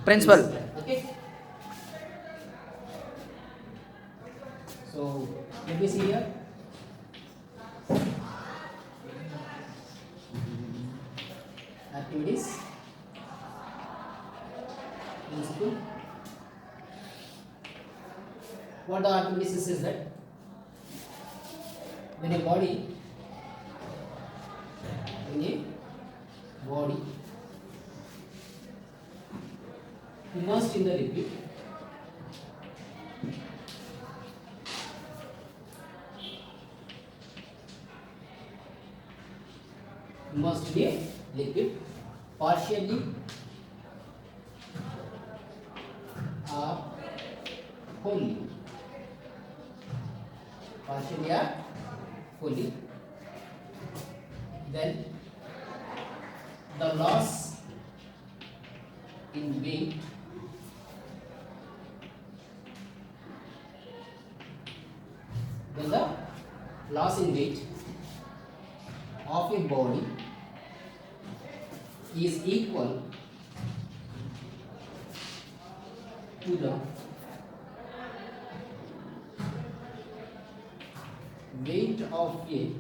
Principal. Okay. So let me see here. Activities. Principle. What the activities is that when a body immersed in the liquid, immersed in a liquid partially or wholly, partially or wholly, then the loss in weight of a body is equal to the weight of a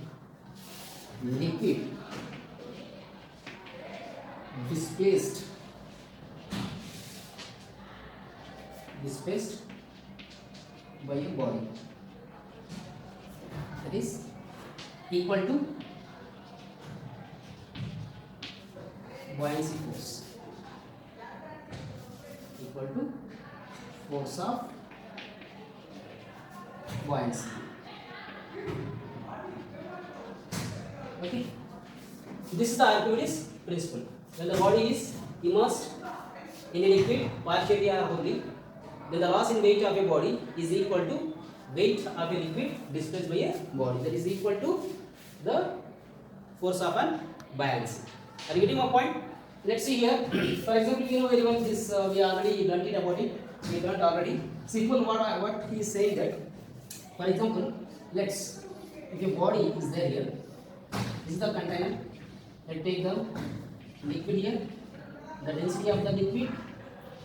liquid displaced by a body, that is equal to buoyancy force, equal to force of buoyancy. Okay, this is the Archimedes principle. When the body is immersed in a liquid partially or wholly, then the loss in weight of a body is equal to weight of a liquid displaced by a body, that is equal to the force of an buoyancy. Are you getting my point? Let's see here. For example, you know very well this we already learnt it about it. We learnt already. Simple what he is saying that. For example, let's if your body is there here, this is the container. Let's take the liquid here. The density of the liquid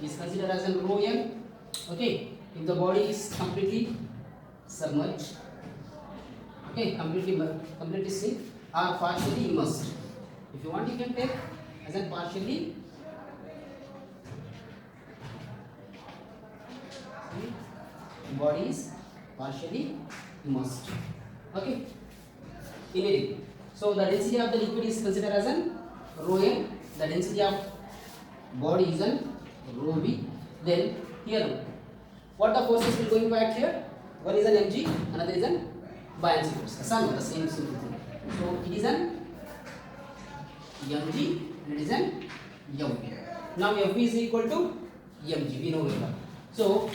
is considered as a rho m. Okay, if the body is completely submerged, okay, completely safe or partially immersed. If you want, you can take as a partially body is partially immersed. Okay, in a liquid. So the density of the liquid is considered as an rho m. The density of body is an rho b. Then here, what the forces will going back here? One is an mg, another is an buoyancy force. The same simple thing. So it is an mg and it is an mv. Now mv is equal to mg. We know it. So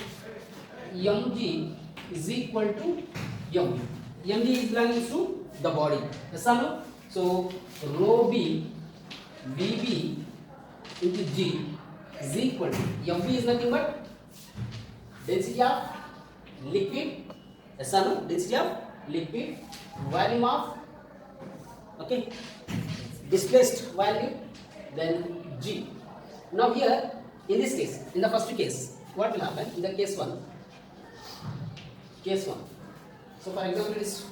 mg is equal to mv. Mg is belongs to the body. Yes or no? So rho b vb into g is equal to mv is nothing but density of liquid. Yes or no? Density of liquid, volume of displaced volume, then g. Now here in this case, in the first case, what will happen in the case 1? So for example, it is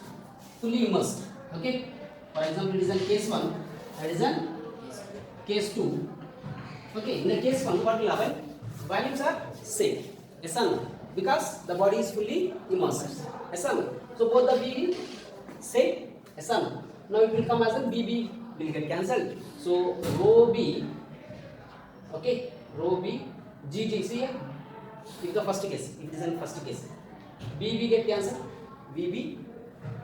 fully immersed. Okay, for example, it is in case 1 and it is in case 2. Okay, in the case 1, what will happen? Volumes are same. Yes or no? Because the body is fully immersed. Yes or no? So both the B will same. Yes or no? Now it will come as a BB will get cancelled. So rho B, okay, rho B, GG. See here, if the first case, it is in first case, BB get cancelled, VB,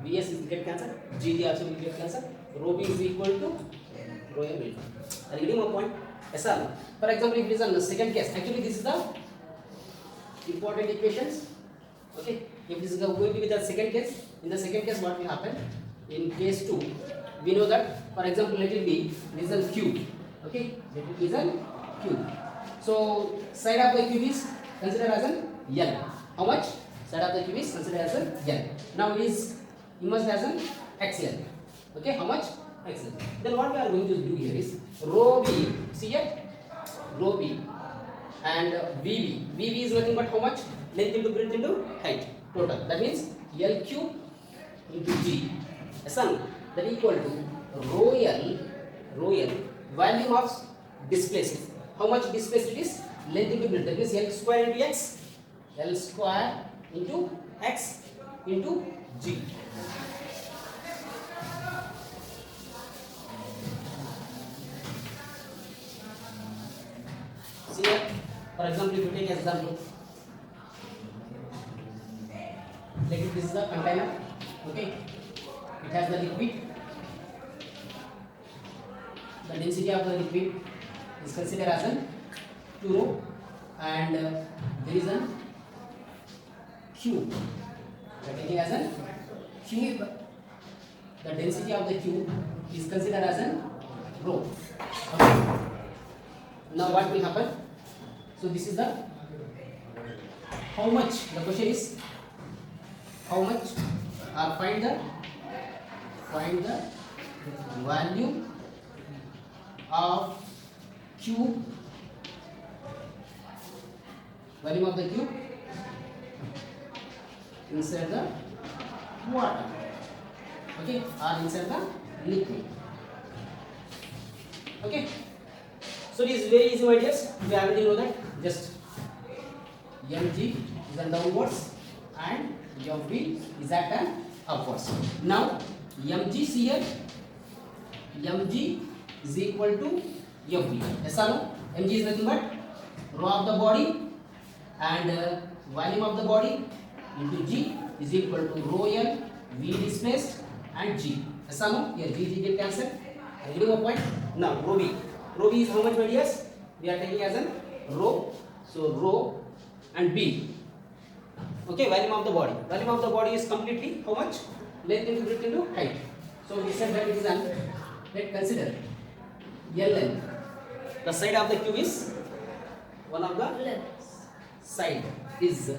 VS is get cancelled, GG also will get cancelled. Rho B is equal to rho M will come. Are you getting my point? Yes or no? For example, if it is in the second case, actually this is the important equations. Okay, if this is going to be the second case, in the second case what will happen? In case 2, we know that, for example, let it be this is a cube. Okay, let it be a cube. So side of the cube is considered as an L. How much? Side of the cube is considered as an L. Now it is immersed as an XL. Okay, how much? XL. Then what we are going to do here is rho B. See here, rho B and VV is nothing but how much? Length into breadth into height total. That means L cube into G, yes or no? That equal to rho L volume of displaced. How much displaced it is? Length into breadth. That means L square into X, L square into X into G. See here, for example, if you take example, like this is the container, okay, it has the liquid, the density of the liquid is considered as an 2 rho, and there is a cube, we are taking as a cube, the density of the cube is considered as an rho. Okay. Now what will happen? So this is the how much, the question is how much, or find the value of cube, volume of the cube inside the water, okay, or inside the liquid, okay. So it is very easy, my dears. We already know that. Just mg is an downwards and mv is at an upwards. Now mg here, mg is equal to mv. Yes or no? Mg is nothing but rho of the body and volume of the body into g is equal to rho l v displaced and g. Yes or no? Here g get cancelled. I give a point. Now rho v. Rho v is how much, my dears? We are taking as an rho. So rho and b. Okay, volume of the body. Volume of the body is completely how much? Length into breadth into height. So we said that it is an. Let's consider Ln. The side of the cube is one of the side is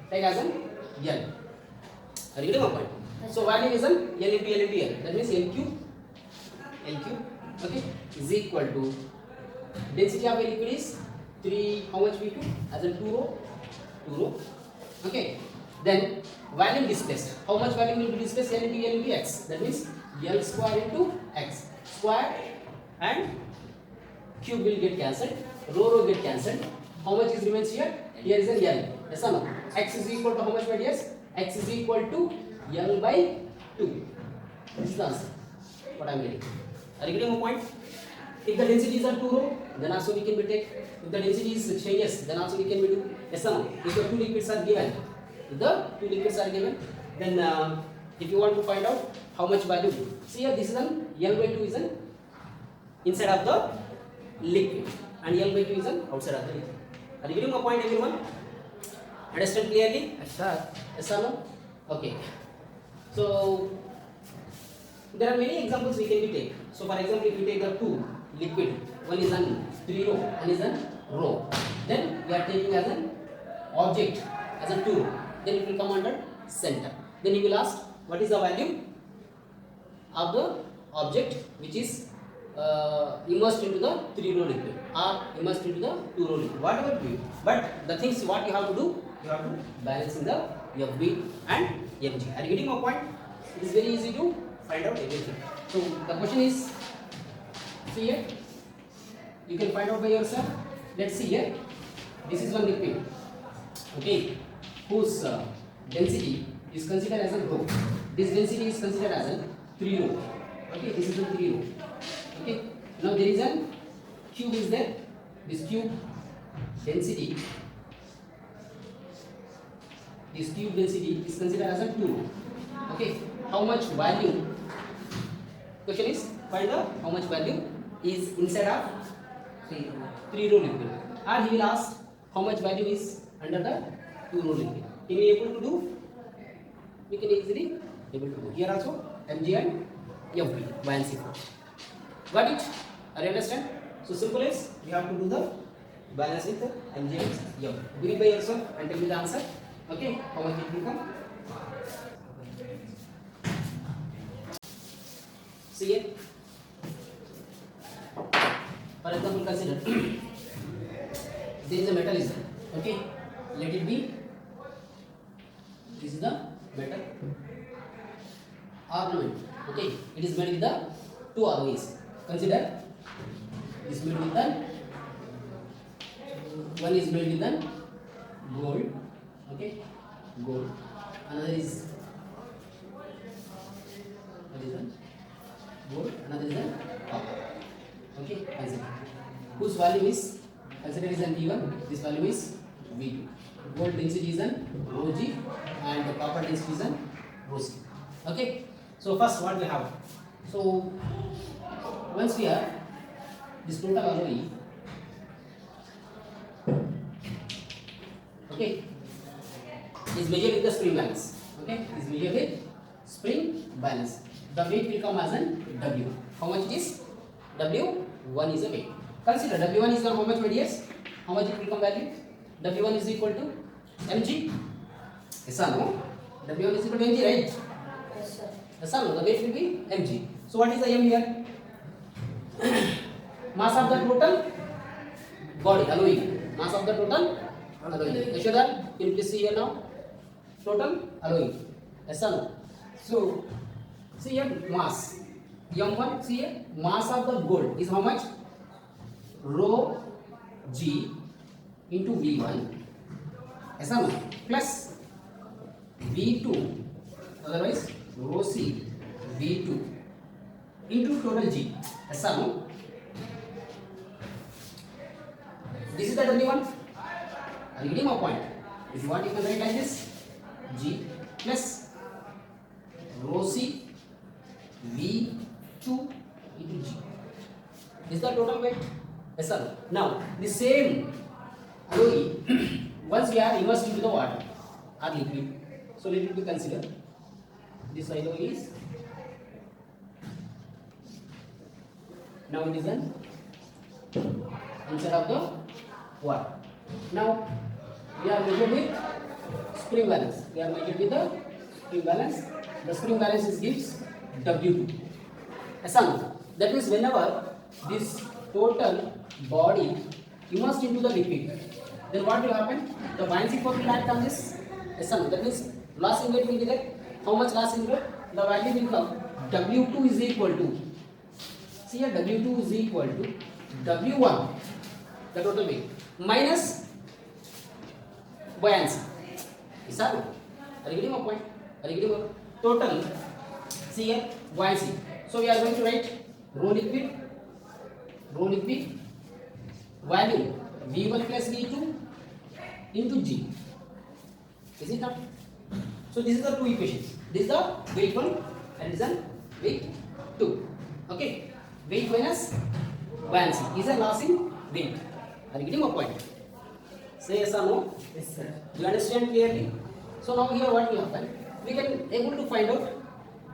take as an L. Are you getting my point? So volume is an L into L into L. That means L cube. Okay, is equal to density of a liquid is 3, how much V2 as a 2 rho, okay. Then volume displaced, how much volume will be displaced? L into X, that means L square into X square and cube will get cancelled, rho get cancelled. How much is remains here? Here is an L, yes or no? X is equal to how much, my dears? X is equal to L by 2. This is the answer what I am getting. Are you getting my point? If the densities are 2 rho, then also we can be take. If the density is changes, then also we can be do. Yes or no? If the two liquids are given, then if you want to find out how much value, see here this is an L by 2 is an inside of the liquid and L by 2 is an outside of the liquid. Are you getting my point, everyone? Understand clearly? Yes or no? Okay. So there are many examples we can be take. So for example, if we take the two liquid, one is an 3 rho, one is an rho, then we are taking as an object as a 2 rho, then it will come under center. Then you will ask what is the value of the object which is immersed into the 3 rho liquid or immersed into the 2 rho liquid, whatever it be. But the things what you have to do, you have to balance in the FB and MG. Are you getting my point? It is very easy to find out everything. So the question is, see here, you can find out by yourself. Let's see here, this is one liquid, okay, whose density is considered as a rho. This density is considered as a 3 rho, okay, this is a 3 rho, okay. Now there is a cube is there, this cube density is considered as a 2 rho, okay. How much value? Question is find out how much value is inside of 3 rho liquid, or he will ask how much value is under the 2 rho liquid. Can we able to do? We can easily able to do. Here also Mg and Fb, buoyancy force. Got it? Are you understand? So simple is we have to do the balance with the Mg and Fb. Do it by yourself and tell me the answer. Okay? How much it will come? See here. For example, consider there is a metal is there. Okay, let it be. This is the metal ornament. Okay, it is made with the two alloys. Consider this made with the one is made with the gold. Okay, gold. Another is gold. Another is the copper. Okay, consider whose value is consider is an V1. This value is V2. Gold density is an rho g and the copper density is an rho c. Okay, so first what we have. So once we have this total alloy, okay, is measured with the spring balance. Okay, is measured with spring balance. The weight will come as an W. How much it is? W1 is a weight. Consider W1 is how much weight? Yes. How much it will come value? W1 is equal to mg. Yes or no? W1 is equal to mg, right? Yes, sir. Yes or no? The weight will be mg. So what is the m here? Mass of the total body alloy. Mass of the total alloy. Yashoda, can you please see here now? Total alloy. Yes or no? So see here mass. M1, see here mass of the gold is how much? Rho g into V1. Yes or no? Plus V2, otherwise rho c V2 into total g. Yes or no? This is the W1. Are you getting my point? If you want, you can write like this: G plus rho c V2 into G. This is the total weight. Yes, sir. Now the same alloy once we are immersed into the water or liquid. So let it be considered. This alloy is now it is an inside of the water. Now we are measured with spring balance. We are measured with the spring balance. The spring balance is gives W2. Yes, sir. That means whenever this total body immersed into the liquid, then what will happen? The buoyancy force will act on this. Yes, sir. That means loss in weight will be there. How much loss in weight? The value will come. W2 is equal to. See here, W2 is equal to W1, the total weight, minus buoyancy. Is that? Are you getting my point? Are you getting my total? See here, buoyancy. So we are going to write rho liquid value V1 plus V2 into G. Is it not? So this is the two equations. This is the weight 1 and this is the weight 2. Okay. Weight minus buoyancy is a loss in weight. Are you getting my point? Say yes or no? Yes, sir. You understand clearly? So now here what will happen? We can able to find out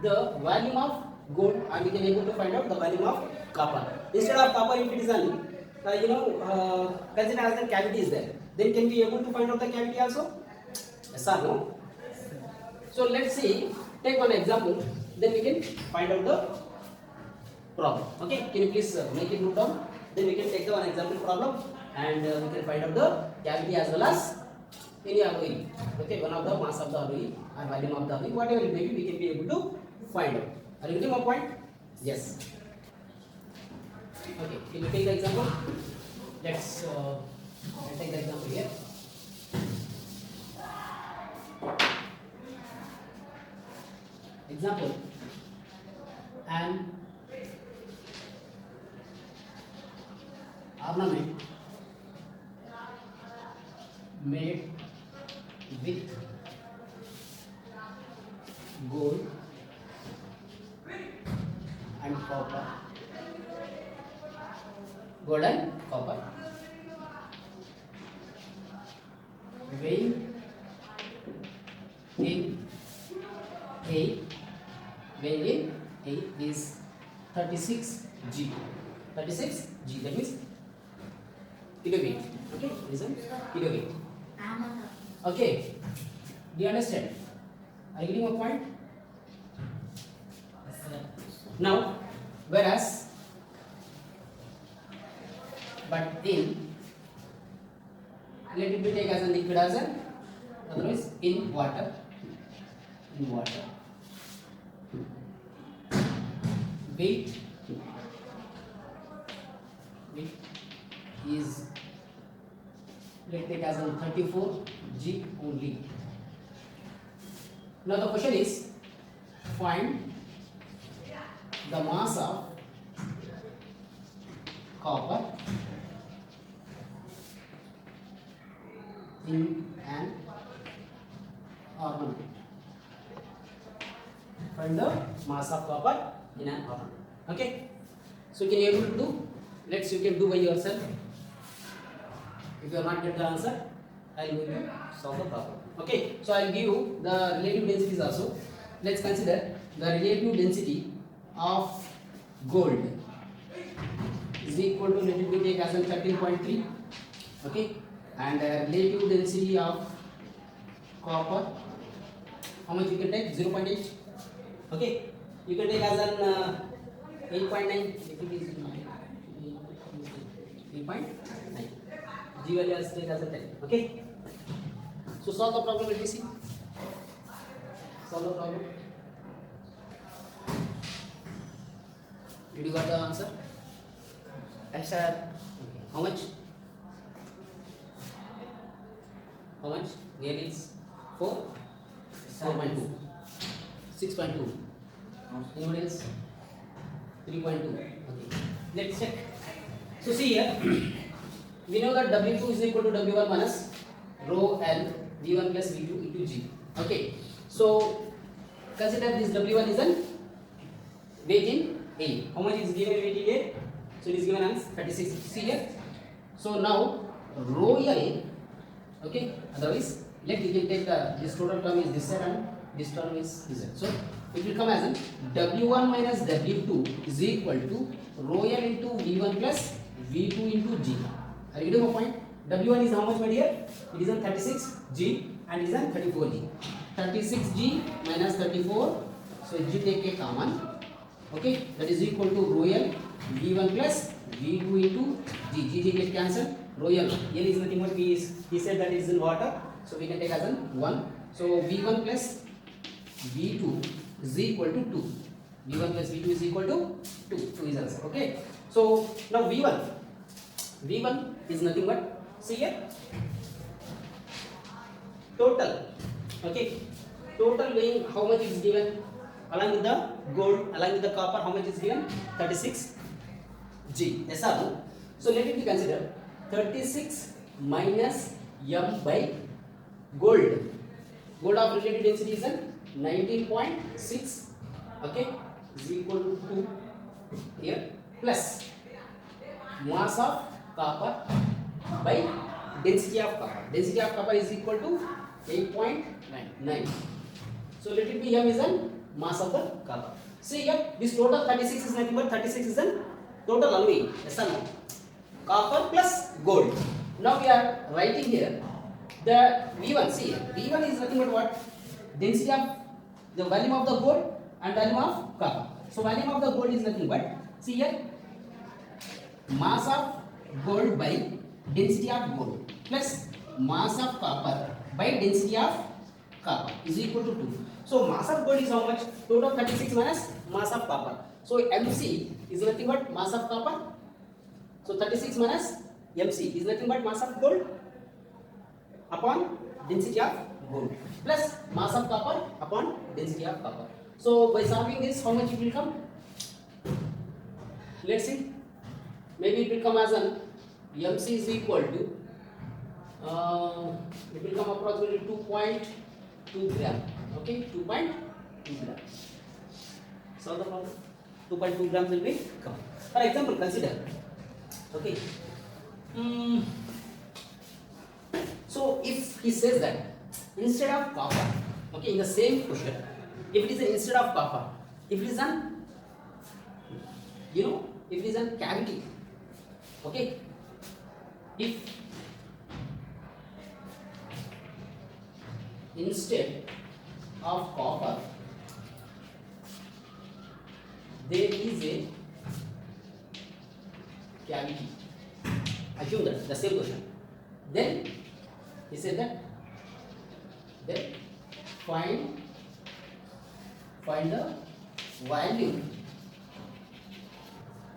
the volume of gold and we can able to find out the volume of copper. Instead of copper, if it is an consider as the cavity is there, then can we able to find out the cavity also? Yes or no? So let's see. Take one example. Then we can find out the problem. Okay, can you please make it note down? Then we can take the one example problem and we can find out the cavity as well as any alloy. Okay, one of the mass of the alloy or volume of the alloy, whatever it may be, we can be able to find out. Are you getting my point? Yes. Okay, can you take the example? Let's take the example here. Example, an ornament made with gold and copper, gold and copper, weighing in A is 36 G. 36 G, that means kiloweight. Okay, listen, kiloweight. Okay, do you understand? Are you getting my point? Now, whereas, but in let it be take as a liquid as a, otherwise in water. In water, weight is, let take as a 34 G only. Now the question is, find the mass of copper in an ornament. Find the mass of copper in an ornament. Okay. So can you able to do? You can do by yourself. If you are not get the answer, I will solve the problem. Okay. So I will give you the relative densities also. Let's consider the relative density of gold is equal to, let it be take as 13.3. Okay. And relative density of copper, how much you can take? 0.8. Okay. You can take as an 8.9. 8.9. G value as take as a 10. Okay. So solve the problem. Let me see. Solve the problem. Did you got the answer? Yes, sir. How much? How much? Here is 4. 4.2. 6.2. Anyone else? 3.2. Okay. Let's check. So see here, we know that W2 is equal to W1 minus rho L V1 plus V2 into G. Okay. So consider this W1 is an weight in A. How much is given weight in A? So it is given as 36. See here. So now rho L. Okay. Otherwise, let we can take the, this total term is this side and this term is this side. So it will come as an W1 minus W2 is equal to rho L into V1 plus V2 into G. Are you getting my point? W1 is how much, my dear? It is on 36 G and it is on 34 G. 36 G minus 34. So G take a common. Okay, that is equal to rho L V1 plus V2 into G. G get cancelled. Rho L. L is nothing but he said that it is in water. So we can take as an 1. So V1 plus V2 is equal to 2. V1 plus V2 is equal to 2. 2 is answer. Okay. So now V1 is nothing but, see here, total. Okay. Total weighing how much is given along with the gold, along with the copper, how much is given? 36 G. Yes or no? So let it be considered 36 minus M by gold. Gold of relative density is 19.6. Okay, is equal to 2 here, plus mass of copper by density of copper. Density of copper is equal to 8.9. So let it be M is a mass of the copper. See here, this total 36 is nothing but 36 is a total only. Yes or no? Copper plus gold. Now we are writing here the V1. See here, V1 is nothing but what? Density of the volume of the gold and volume of copper. So volume of the gold is nothing but, see here, mass of gold by density of gold plus mass of copper by density of copper is equal to 2. So mass of gold is how much? Total 36 minus mass of copper. So MC is nothing but mass of copper. So 36 minus MC is nothing but mass of gold upon density of gold plus mass of copper upon density of copper. So by solving this, how much it will come? Let's see. Maybe it will come as an MC is equal to it will come approximately 2.2 gram. Okay, 2.2 gram. Solve the problem. 2.2 grams will be come. For example, consider. Okay. So if he says that instead of copper, okay, in the same question, if it is instead of copper, if it is an, you know, if it is an cavity, okay, if instead of copper there is a cavity, assume that the same question, then he said that then find the value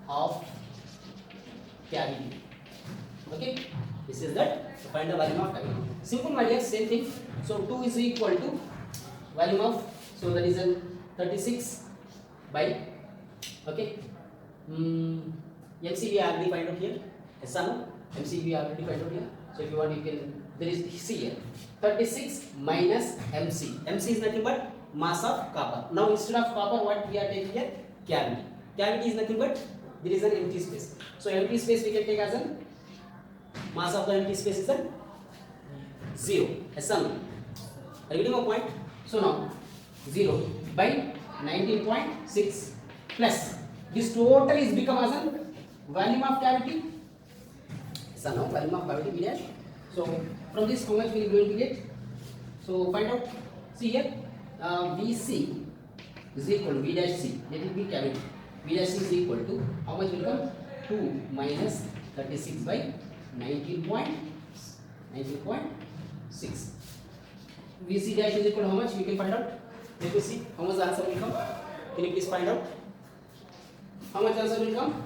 of cavity. Okay, this is that find the volume of cavity. Simple, my dear, same thing. So 2 is equal to volume of, so that is a 36 by, okay, MCV already find out here. Yes or no? MCV already find out here. So if you want, you can, there is, see here, 36 minus MC. MC is nothing but mass of copper. Now instead of copper, what we are taking here? Cavity. Cavity is nothing but, there is an empty space. So empty space we can take as an mass of the empty space is a 0. Yes or no? Are you getting my point? So now 0 by 19.6 plus this total is become as a volume of cavity. Yes or no? Volume of cavity B dash. So from this how much we are going to get? So find out. See here, VC is equal to V dash C. Let it be cavity. V dash C is equal to how much will come? 2 minus 36 by 19.6. VC dash is equal to how much? We can find out. Let me see how much the answer will come. Can you please find out? How much answer will come?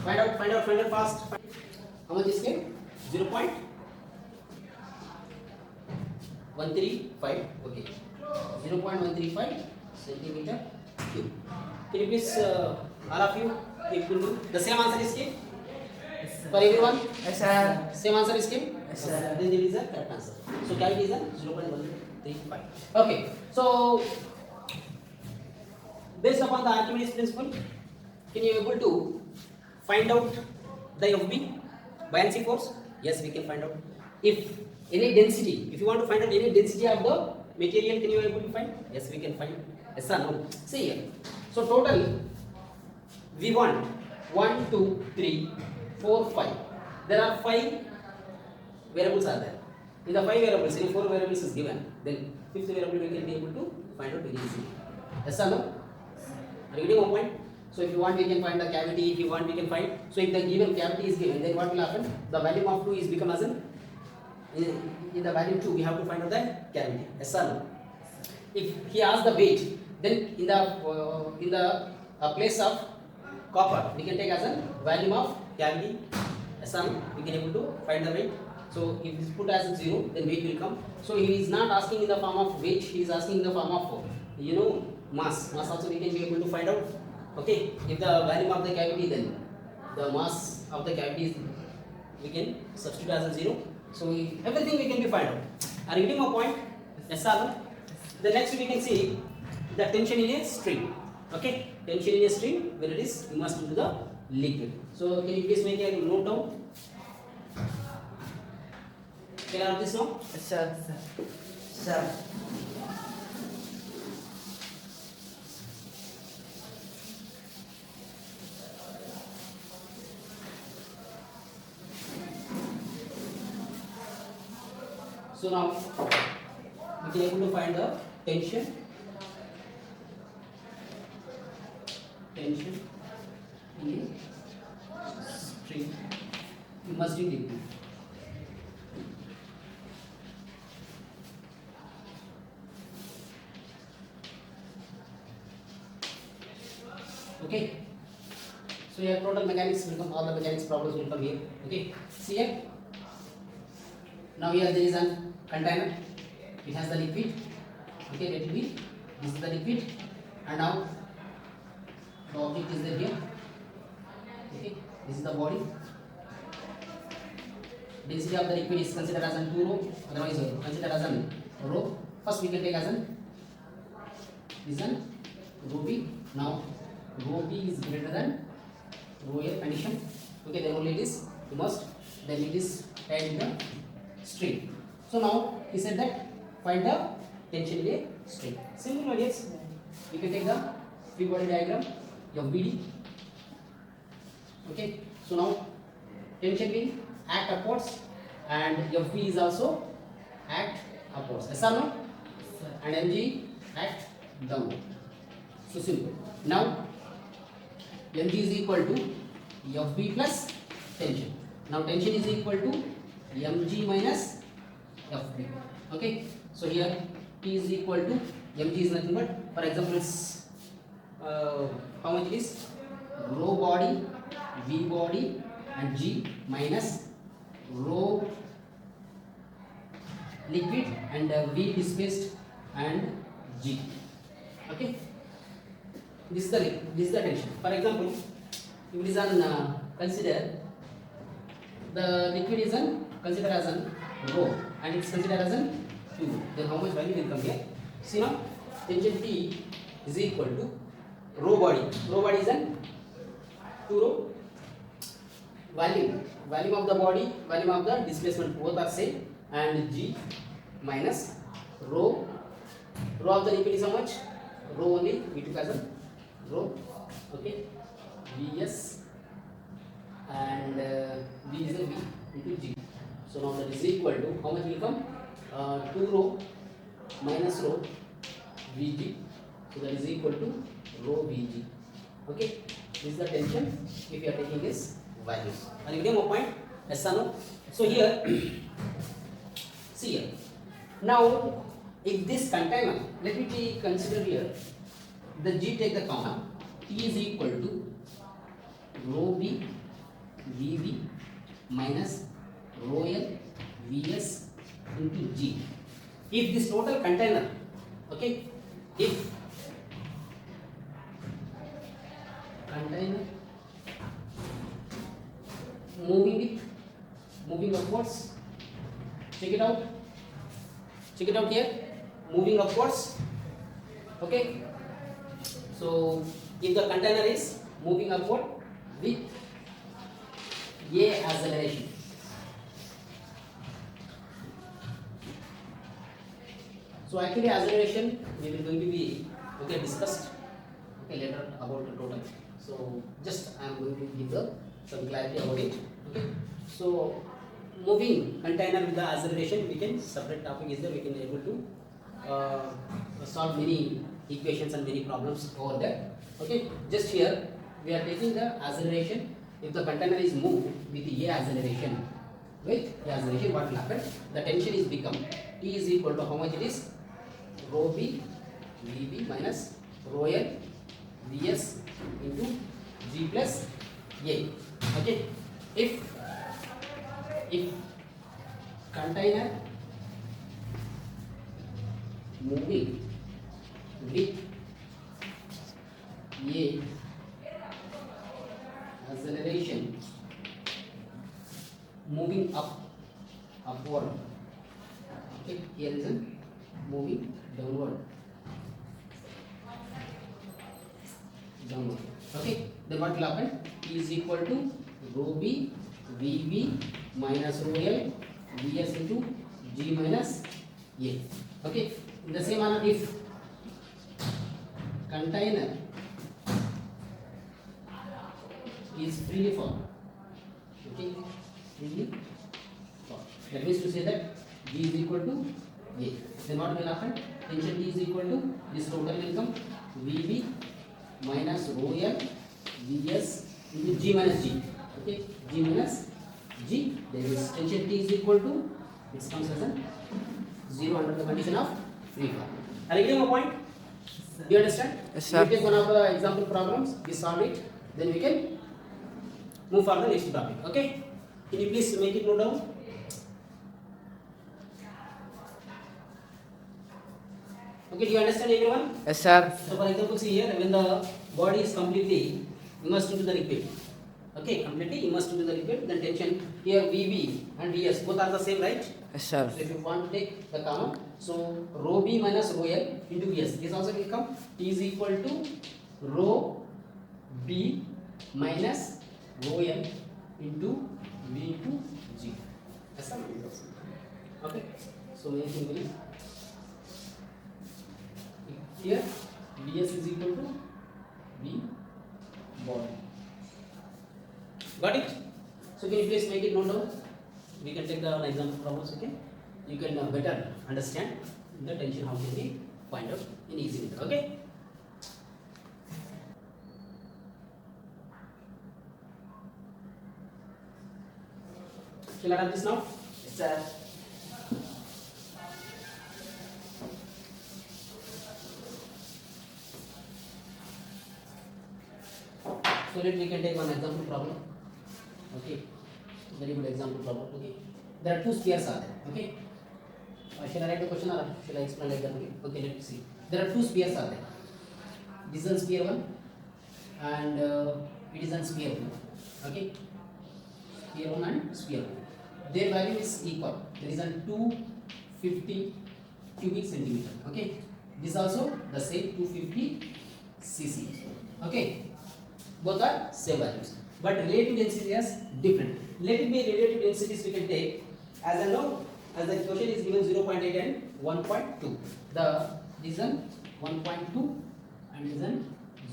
Find out fast. How much is came? 0.135. Okay. 0.135 centimeter cube. Can you please, all of you, equal to the same answer is came? For everyone? Yes, sir. Same answer is came? Yes, sir. Then there is a correct answer. So cavity is a 0.135. Okay. So based upon the Archimedes principle, can you able to find out the FB buoyancy force? Yes, we can find out. If any density, if you want to find out any density of the material, can you able to find? Yes, we can find. Yes or no? See here. So total we want 1, 2, 3, 4, 5. There are 5 variables are there. In the 5 variables, any 4 variables is given. Then 5th variable we can be able to find out very easily. Yes or no? Are you getting my point? So if you want, we can find the cavity. If you want, we can find. So if the given cavity is given, then what will happen? The volume of 2 is become as in the value 2, we have to find out the cavity. Yes or no? If he asks the weight, then in the place of copper, we can take as a volume of cavity. Yes or no? We can able to find the weight. So if it's put as 0, then weight will come. So he is not asking in the form of weight, he is asking in the form of mass. Mass also we can be able to find out. Okay, if the volume of the cavity, then the mass of the cavity is, we can substitute as a 0. So everything we can be find out. Are you getting my point? Yes or no? The next we can see the tension in a string. Okay, tension in a string, where it is immersed into the liquid. So can you please make a note down? Can I have this now? Yes, sir. Sir. So now we can able to find the tension in a string immersed in liquid. Okay. So your total mechanics will come, all the mechanics problems will come here. Okay. See here. Now here there is a container. It has the liquid. Okay, let it be. This is the liquid, and now the object is there here. Okay, this is the body. Density of the liquid is considered as a 2 rho. Otherwise, considered as a rho. First, we can take as an this one rho b. Now, rho b is greater than rho a condition. Okay, then only it is immersed. Then it is tied in the string. So now he said that find the tension in a string. Simple, yes. You can take the free body diagram of BD. Okay. So now tension will act upwards, and FB is also act upwards. Yes or no? And MG act downward. So simple. Now MG is equal to FB plus tension. Now tension is equal to mg minus fb. Okay, so here T is equal to mg is nothing but, for example, it's how much it is, rho body, v body and g minus rho liquid and v displaced and g. Okay, this is the tension. For example, if it is on consider the liquid is on consider as an rho and it's considered as an 2, then how much value will come here? See now, tension T is equal to rho body is an 2 rho, volume of the body, volume of the displacement, both are same, and g minus rho of the liquid is how much, rho only, we took as a rho. Okay, vs and v is a v into g. So now that is equal to how much will come, 2 rho minus rho vg, so that is equal to rho vg. Okay, this is the tension if you are taking this value. Are you getting my point? Yes or no? So here see here, now if this container, let me consider here the g, take the common, T is equal to rho b vv minus rho l vs into g. If this total container, okay, if container moving upwards, check it out here, moving upwards. Okay, so if the container is moving upward with a acceleration, so actually acceleration we will going to be discussed later about the total. So just I am going to give some clarity about it. Okay, so moving container with the acceleration, we can separate topic is there, we can able to solve many equations and many problems over there. Okay, just here we are taking the acceleration. If the container is moved with a acceleration, what will happen? The tension is become T is equal to how much it is, rho b vb minus rho l vs into g plus a. Okay, if container moving with a acceleration moving upward, okay, here is a moving downward, okay, then what will happen? T is equal to rho b vb minus rho l vs into g minus a. Okay, in the same manner, if container is freely fall, okay, freely fall, that means to say that G is equal to A, then what will happen? Tension T is equal to this total will come Vb minus rho L Vs into G minus G. Okay, G minus G, there is tension T is equal to, it comes as a 0 under the condition of free fall. Are you getting my point? Do you understand? Yes, sir. We take one of the example problems, we solve it, then we can move for the next topic. Okay, can you please make it note down? Okay, do you understand everyone? Yes, sir. So for example, see here, when the body is completely immersed into the liquid, okay, completely immersed into the liquid, then tension here Vb and Vs both are the same, right? Yes, sir. So if you want to take the common, so rho b minus rho l into Vs, this also will come. T is equal to rho b minus rho l into V to G. Yes, sir? Okay, so main thing will here Vs is equal to V body. Got it? So can you please make it note down? We can take the example problems. Okay, you can better understand the tension how can we find out in easy method. Okay. Shall I run this now? Yes, sir. So let we can take one example problem. Okay, very good example problem. Okay, there are two spheres are there. Okay, shall I write the question or shall I explain like that? Okay, let's see. There are two spheres are there. This is sphere 1 and it is on sphere 2. Okay, sphere 1 and sphere 2. Their value is equal. There is a 250 cubic centimeter. Okay, this also the same 250 cc. Okay, both are same values, but relative density is different. Let it be relative densities we can take as I know, as the question is given 0.8 and 1.2. The this is 1.2 and this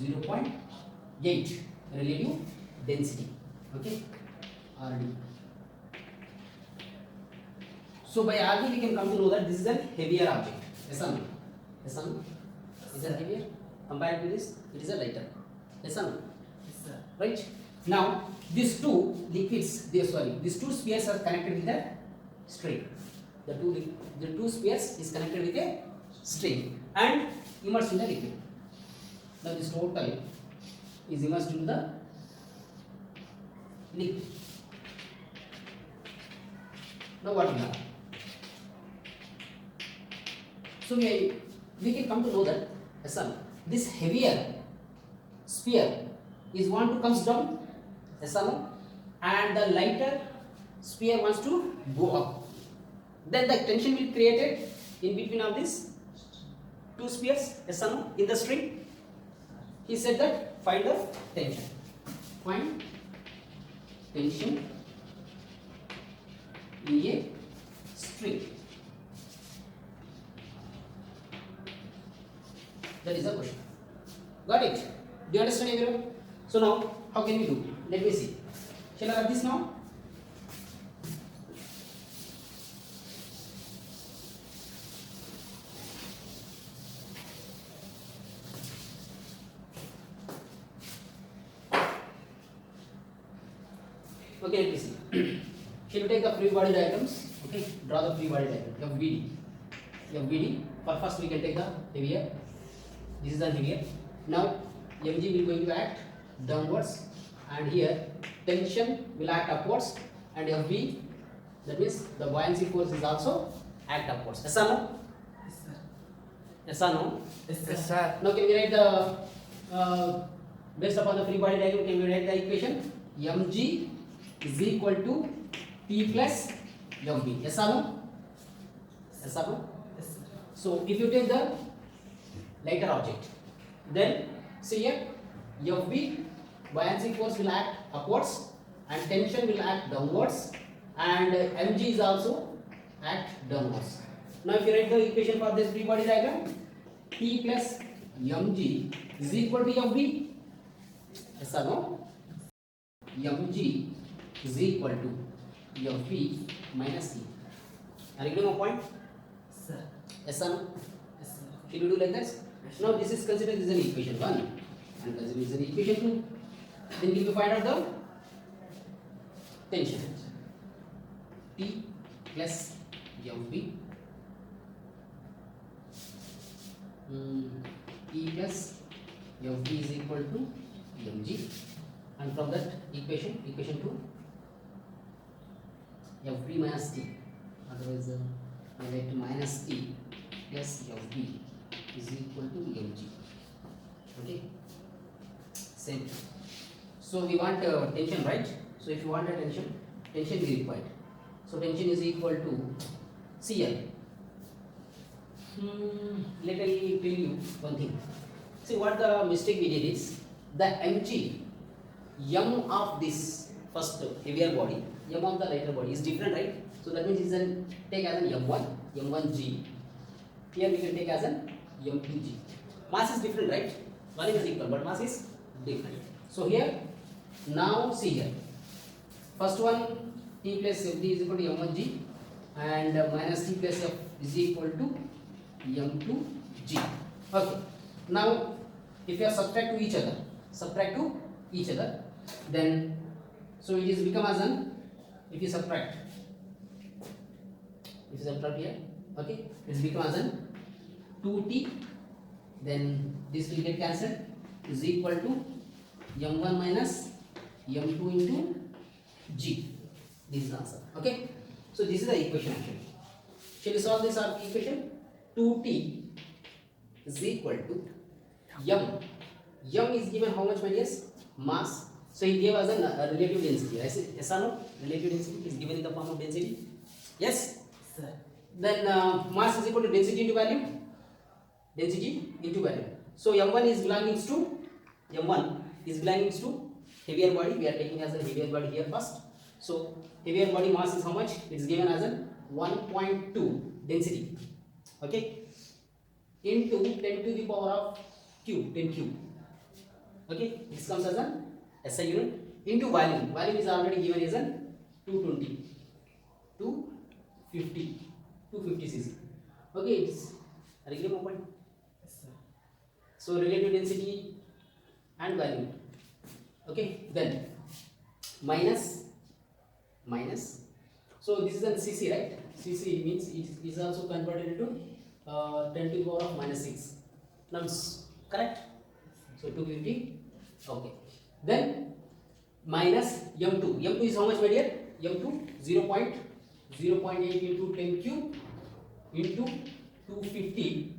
is 0.8 relative density. Okay, RD. So by RD we can come to know that this is a heavier object. Yes or no? Yes or no? Is it heavier? Compared to this, it is a lighter. Yes or no? Yes, sir. Right? Now these two liquids, these two spheres are connected with a string. The two spheres is connected with a string and immersed in the liquid. Now this total is immersed into the liquid. Now what we have? So we can come to know that this heavier sphere is want to comes down, and the lighter sphere wants to go up. Then the tension will be created in between of these two spheres, in the string. He said that find the tension. Find tension in a string. That is the question. Got it? Do you understand everyone? So now, how can we do? Let me see. Shall I write this now? Okay, let me see. Shall we take the free body diagrams? Okay, draw the free body diagram. FBD. FBD. For first, we can take the heavier. This is the heavier. Now, mg will going to act downwards, and here tension will act upwards, and FB, that means the buoyancy force is also act upwards. Yes or no? Yes, sir. Yes or no? Yes, sir. Now can we write the based upon the free body diagram? Can we write the equation? Mg is equal to P plus FB. Yes or no? Yes or no? Yes, sir. So if you take the lighter object, then see here FB buoyancy force will act upwards and tension will act downwards, and mg is also act downwards. Now if you write the equation for this free body diagram, P plus mg is equal to FB. Yes or no? Mg is equal to FB minus T. Are you getting my point? Yes, sir. Yes or no? Yes, sir. Can you do like this? Now this is considered as an equation 1 and considered as an equation 2. Then we will find out the tension. T plus FB T plus FB is equal to mg, and from that equation 2, FB minus T, otherwise I write minus T plus FB is equal to mg. Okay, same. So we want tension, right? So if you want a tension is required. So tension is equal to CL. Let me tell you one thing. See what the mistake we did is the mg, m of this first heavier body, m of the lighter body is different, right? So that means it's take as an m1g. Here we can take as an m2g. Mass is different, right? Volume is equal, but mass is different. So here, now see here. First one, T plus Fd is equal to m1g, and minus T plus F is equal to m2g. Okay. Now, if you are subtract to each other, then so it is become as an, if you subtract if you subtract here, okay, it's become as an 2t, then this will get cancelled, is equal to m1 minus m2 into g. This is the answer. Okay, so this is the equation actually. Shall we solve this equation? 2t is equal to m. M is given how much, my dears? Mass. So he gave us a relative density. Yes or no? Relative density is given in the form of density. Yes. Sir. Then mass is equal to density into value. Density into value. So m1 is belonging to heavier body. We are taking as a heavier body here first. So heavier body mass is how much? It's given as a 1.2 density. Okay. Into 10 to the power of cube, 10 cube. Okay. This comes as an SI unit into volume. Volume is already given as an 220, 250 cc. Okay, it's a regular point. Yes, sir. So relative density and volume. Okay, then minus. So this is an cc, right? Cc means it is also converted into 10 to the power of minus 6. Now it's correct. So 250. Okay. Then minus m2. M2 is how much, my dear? M2 0.8 into 10 cube into 250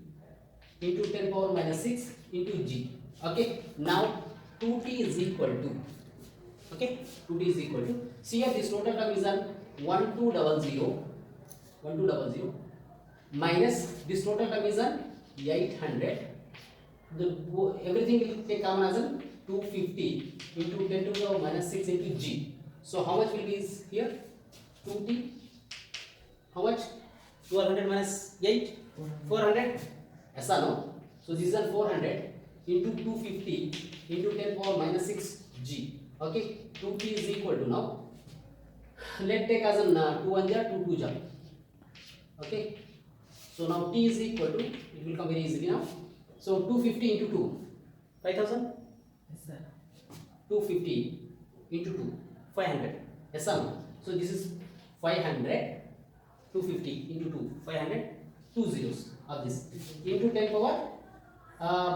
into 10 power minus 6 into g. Okay. Now 2t is equal to. Okay. 2t is equal to. See here, this total term is an 1200 minus this total term is an 800. Everything will take common as an 250 into 10 to the power minus 6 into g. So how much will be here? 2t. How much? 1200 minus 8? 400. Yes or no? So this is an 400 into 250 into 10 power minus 6 g. Okay. 2t is equal to, now let's take as an 2 1 jar, 2 2 jar. Okay. So now t is equal to, it will come very easily now. So 250 into 2, 5000. Yes, sir. 250 into 2, 500. Yes or no? So this is 500, 250 into 2, 500, 2 zeros of this into 10 power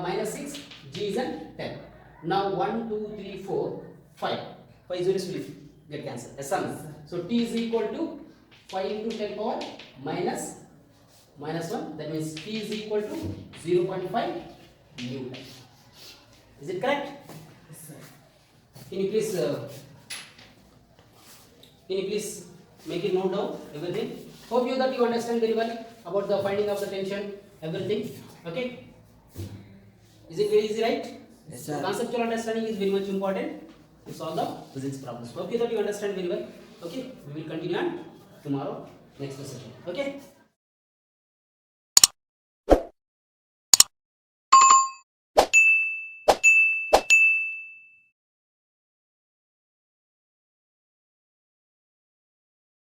minus 6, g is an 10. Now 1, 2, 3, 4, 5. 5 zeros will get cancelled. Yes or no? So t is equal to 5 into 10 power minus 1. That means t is equal to 0.5 Newton. Is it correct? Yes, sir. Can you please make it note down everything? Hope you that you understand very well about the finding of the tension, everything. Okay? Is it very easy, right? Yes, sir. Conceptual understanding is very much important to solve the physics problems. Hope you that you understand very well. Okay? We will continue on tomorrow, next session. Okay?